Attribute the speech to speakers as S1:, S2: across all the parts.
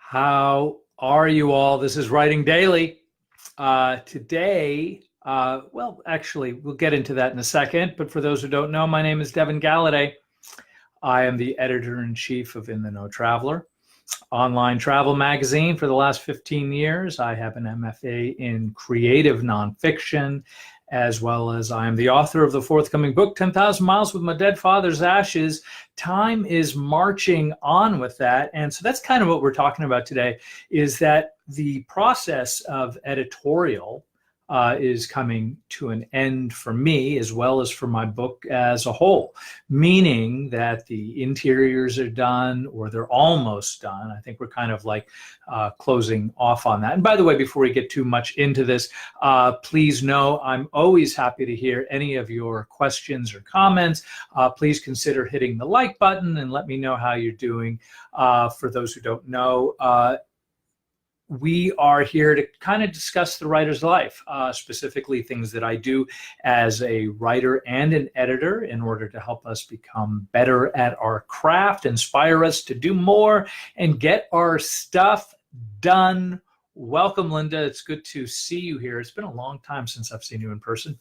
S1: How are you all? This is Writing Daily. Today, well, actually, we'll get into that in a second. But for those who don't know, my name is Devin Galladay. I am the editor-in-chief of In the Know Traveler, online travel magazine for the last 15 years. I have an MFA in creative nonfiction, as well as I am the author of the forthcoming book, 10,000 Miles with My Dead Father's Ashes. Time is marching on with that. And so that's kind of what we're talking about today, is that the process of editorial is coming to an end for me, as well as for my book as a whole, meaning that the interiors are done, or they're almost done. I think we're kind of like closing off on that. And by the way, before we get too much into this, please know I'm always happy to hear any of your questions or comments. Please consider hitting the like button and let me know how you're doing. For those who don't know, we are here to kind of discuss the writer's life, specifically things that I do as a writer and an editor in order to help us become better at our craft, inspire us to do more, and get our stuff done. Welcome, Linda. It's good to see you here. It's been a long time since I've seen you in person.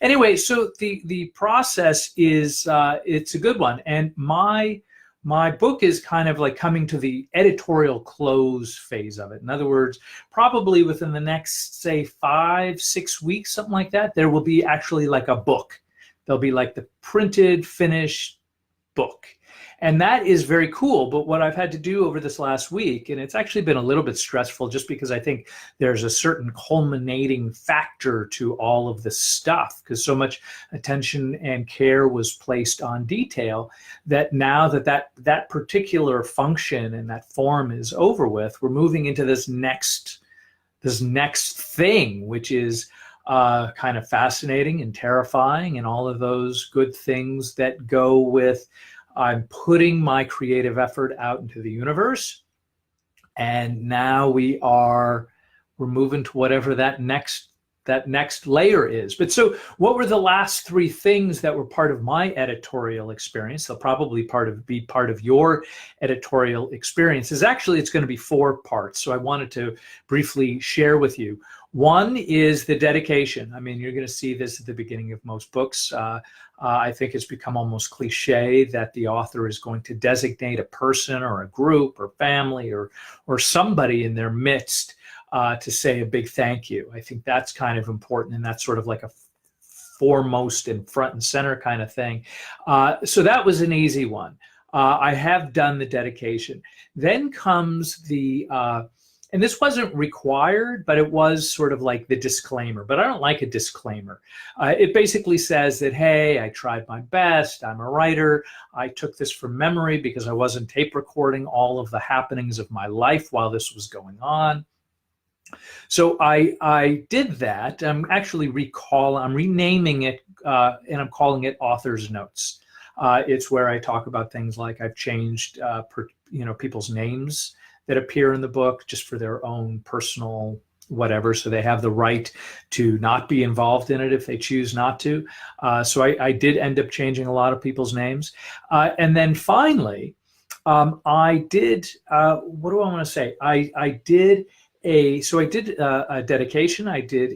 S1: Anyway, so the process is, it's a good one. And my book is kind of like coming to the editorial close phase of it. In other words, probably within the next, say, 5-6 weeks, something like that, there will be actually like a book. There'll be like the printed, finished book. And that is very cool. But what I've had to do over this last week, and it's actually been a little bit stressful just because I think there's a certain culminating factor to all of this stuff, because so much attention and care was placed on detail that now that particular function and that form is over with, we're moving into this next thing, which is kind of fascinating and terrifying and all of those good things that go with I'm putting my creative effort out into the universe, and now we're moving to whatever that next layer is. But so what were the last 3 things that were part of my editorial experience? They'll probably be part of your editorial experience. It's going to be 4 parts. So I wanted to briefly share with you. One is the dedication. I mean, you're going to see this at the beginning of most books. I think it's become almost cliche that the author is going to designate a person or a group or family or somebody in their midst to say a big thank you. I think that's kind of important, and that's sort of like a foremost and front and center kind of thing. So that was an easy one. I have done the dedication. Then comes the and this wasn't required, but it was sort of like the disclaimer. But I don't like a disclaimer. It basically says that, hey, I tried my best. I'm a writer. I took this from memory because I wasn't tape recording all of the happenings of my life while this was going on. So I did that. I'm renaming it, and I'm calling it Author's Notes. It's where I talk about things like I've changed people's names that appear in the book just for their own personal whatever, so they have the right to not be involved in it if they choose not to. So I did end up changing a lot of people's names. And then finally, I did, what do I want to say? I did a dedication. I did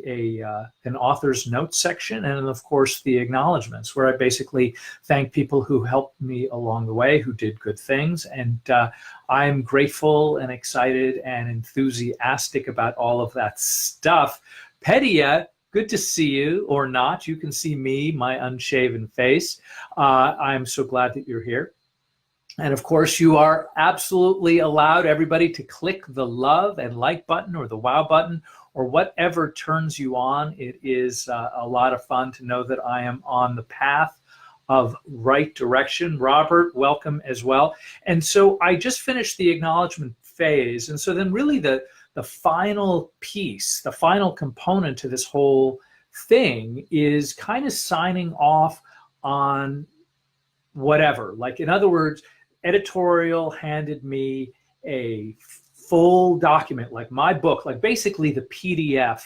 S1: an author's notes section, and of course the acknowledgments, where I basically thank people who helped me along the way, who did good things. And I'm grateful and excited and enthusiastic about all of that stuff. Pedia, good to see you, or not. You can see me, my unshaven face. I'm so glad that you're here. And of course, you are absolutely allowed, everybody, to click the love and like button or the wow button or whatever turns you on. It is a lot of fun to know that I am on the path of right direction. Robert, welcome as well. And so I just finished the acknowledgement phase. And so then really the final piece, the final component to this whole thing is kind of signing off on whatever. Like, in other words, editorial handed me a full document, like my book, like basically the PDF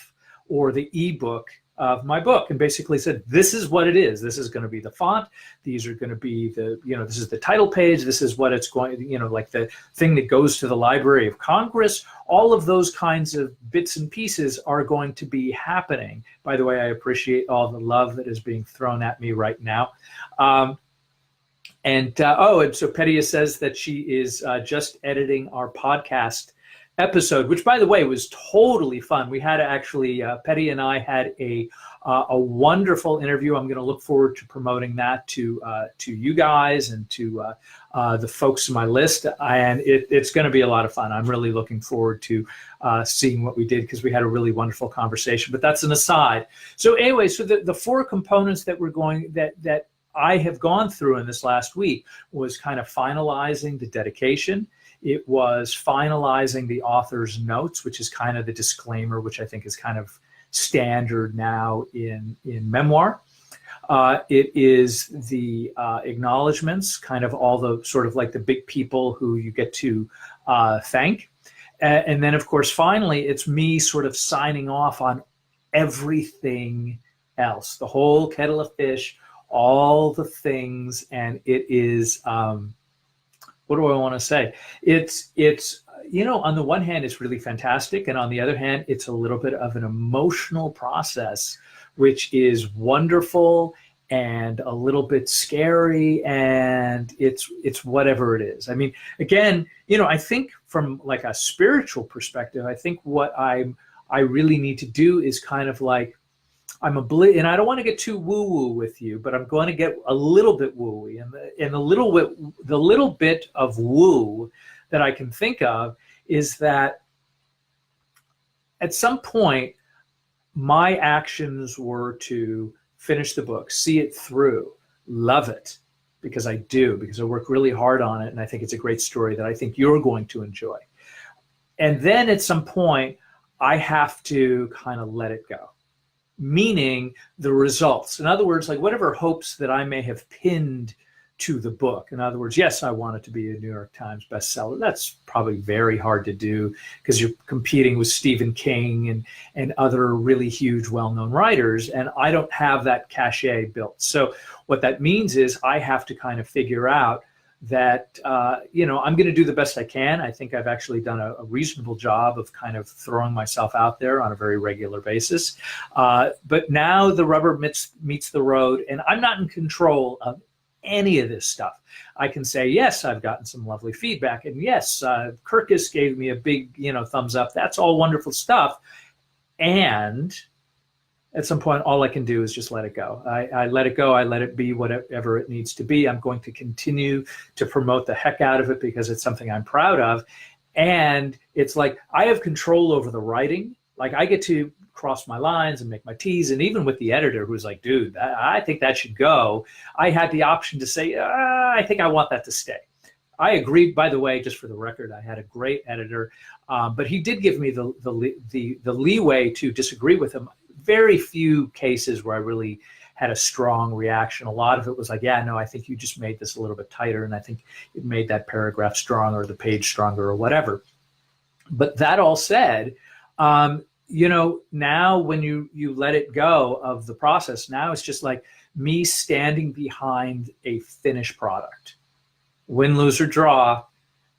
S1: or the ebook of my book and basically said, this is what it is. This is going to be the font. These are going to be this is the title page. This is what it's going, like the thing that goes to the Library of Congress. All of those kinds of bits and pieces are going to be happening. By the way, I appreciate all the love that is being thrown at me right now. And so Pettia says that she is just editing our podcast episode, which, by the way, was totally fun. We had actually, Petty and I had a wonderful interview. I'm going to look forward to promoting that to you guys and to the folks in my list. And it's going to be a lot of fun. I'm really looking forward to seeing what we did, because we had a really wonderful conversation. But that's an aside. So anyway, so the four components that we're going that I have gone through in this last week was kind of finalizing the dedication. It was finalizing the author's notes, which is kind of the disclaimer, which I think is kind of standard now in memoir. It is the acknowledgments, kind of all the sort of like the big people who you get to thank. And then, of course, finally, it's me sort of signing off on everything else, the whole kettle of fish, all the things. And it is... what do I want to say? It's on the one hand, it's really fantastic. And on the other hand, it's a little bit of an emotional process, which is wonderful and a little bit scary. And it's whatever it is. I mean, again, I think from like a spiritual perspective, I think what I really need to do is kind of like, and I don't want to get too woo-woo with you, but I'm going to get a little bit woo-y. And the little bit of woo that I can think of is that at some point, my actions were to finish the book, see it through, love it, because I work really hard on it, and I think it's a great story that I think you're going to enjoy. And then at some point, I have to kind of let it go. Meaning the results. In other words, like whatever hopes that I may have pinned to the book. In other words, yes, I want it to be a New York Times bestseller. That's probably very hard to do because you're competing with Stephen King and other really huge, well-known writers. And I don't have that cachet built. So what that means is I have to kind of figure out that, I'm going to do the best I can. I think I've actually done a reasonable job of kind of throwing myself out there on a very regular basis. But now the rubber meets the road, and I'm not in control of any of this stuff. I can say, yes, I've gotten some lovely feedback. And yes, Kirkus gave me a big, thumbs up. That's all wonderful stuff. And at some point, all I can do is just let it go. I let it go. I let it be whatever it needs to be. I'm going to continue to promote the heck out of it because it's something I'm proud of. And it's like I have control over the writing. Like I get to cross my lines and make my T's. And even with the editor who's like, dude, I think that should go, I had the option to say, I think I want that to stay. I agreed, by the way, just for the record, I had a great editor, but he did give me the leeway to disagree with him. Very few cases where I really had a strong reaction. A lot of it was like, yeah, no, I think you just made this a little bit tighter, and I think it made that paragraph stronger, or the page stronger, or whatever. But that all said, now when you let it go of the process, now it's just like me standing behind a finished product. Win, lose, or draw,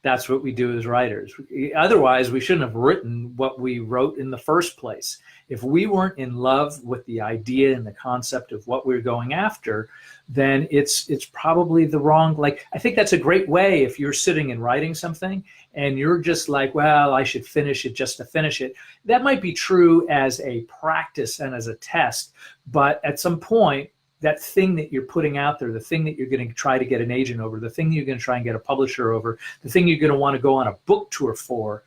S1: that's what we do as writers. Otherwise, we shouldn't have written what we wrote in the first place. If we weren't in love with the idea and the concept of what we're going after, then it's probably the wrong, like, I think that's a great way if you're sitting and writing something and you're just like, well, I should finish it just to finish it. That might be true as a practice and as a test, but at some point, that thing that you're putting out there, the thing that you're going to try to get an agent over, the thing you're going to try and get a publisher over, the thing you're going to want to go on a book tour for,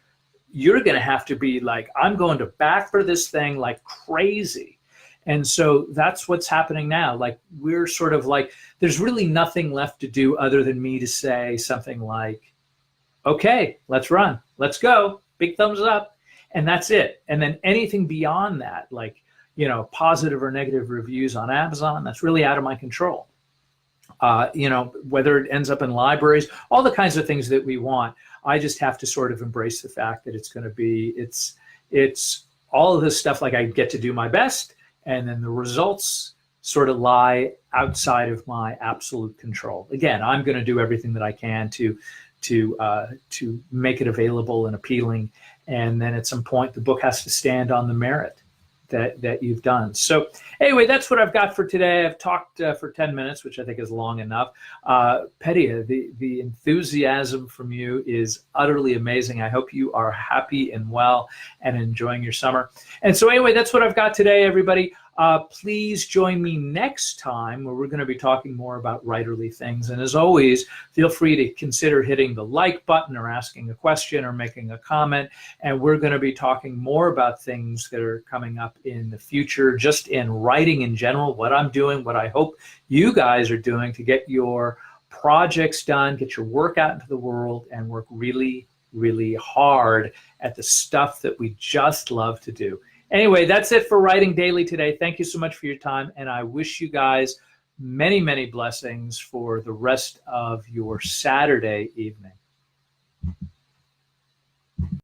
S1: you're going to have to be like, I'm going to back for this thing like crazy. And so that's what's happening now. Like we're sort of like, there's really nothing left to do other than me to say something like, okay, let's run, let's go, big thumbs up. And that's it. And then anything beyond that, like, positive or negative reviews on Amazon, that's really out of my control. Whether it ends up in libraries, all the kinds of things that we want, I just have to sort of embrace the fact that it's going to be, it's all of this stuff, like I get to do my best, and then the results sort of lie outside of my absolute control. Again, I'm going to do everything that I can to make it available and appealing, and then at some point the book has to stand on the merit that you've done. So anyway, that's what I've got for today. I've talked for 10 minutes, which I think is long enough. Petya, the enthusiasm from you is utterly amazing. I hope you are happy and well and enjoying your summer. And so anyway, that's what I've got today, everybody. Please join me next time where we're going to be talking more about writerly things. And as always, feel free to consider hitting the like button or asking a question or making a comment. And we're going to be talking more about things that are coming up in the future, just in writing in general, what I'm doing, what I hope you guys are doing to get your projects done, get your work out into the world, and work really, really hard at the stuff that we just love to do. Anyway, that's it for Writing Daily today. Thank you so much for your time, and I wish you guys many, many blessings for the rest of your Saturday evening.